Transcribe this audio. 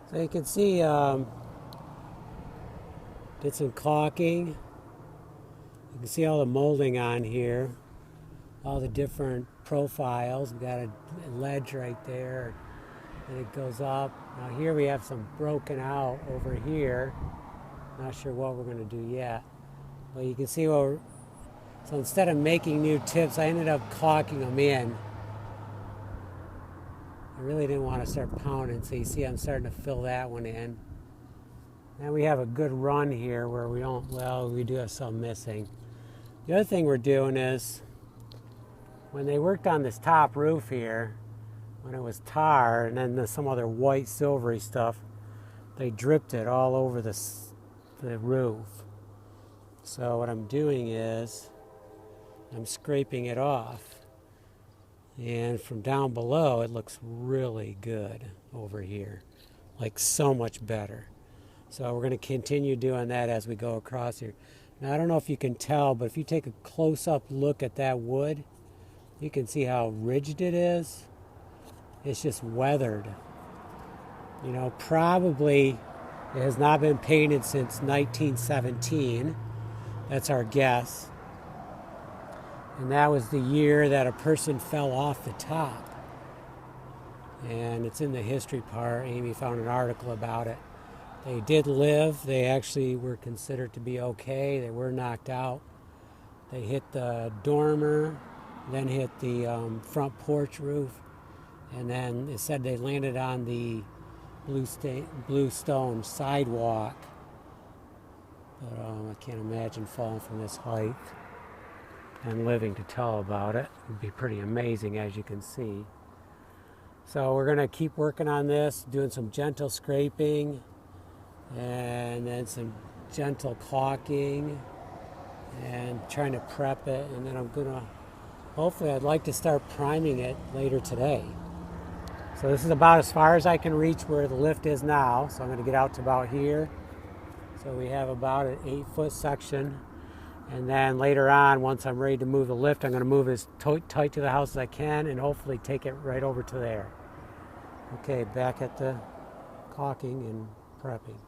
So you can see, did some caulking. You can see all the molding on here, all the different profiles. We got a ledge right there, and it goes up. Now here we have some broken out over here. Not sure what we're going to do yet, but you can see so instead of making new tips, I ended up caulking them in. I really didn't want to start pounding, so you see I'm starting to fill that one in. And we have a good run here where we do have some missing. The other thing we're doing is, when they worked on this top roof here, when it was tar and then some other white silvery stuff, they dripped it all over the roof. So what I'm doing is, I'm scraping it off. And from down below, it looks really good over here, like so much better. So we're going to continue doing that as we go across here. Now, I don't know if you can tell, but if you take a close-up look at that wood, you can see how rigid it is. It's just weathered. You know, probably it has not been painted since 1917. That's our guess. And that was the year that a person fell off the top. And it's in the history part. Amy found an article about it. They did live. They actually were considered to be okay. They were knocked out. They hit the dormer, then hit the front porch roof, and then it said they landed on the blue stone sidewalk. But I can't imagine falling from this height and living to tell about it. It would be pretty amazing, as you can see. So we're going to keep working on this, doing some gentle scraping and then some gentle caulking and trying to prep it. And then I'm going to, hopefully I'd like to start priming it later today. So this is about as far as I can reach where the lift is now. So I'm going to get out to about here. So we have about an 8-foot section. And then later on, once I'm ready to move the lift, I'm going to move as tight to the house as I can and hopefully take it right over to there. Okay, back at the caulking and prepping.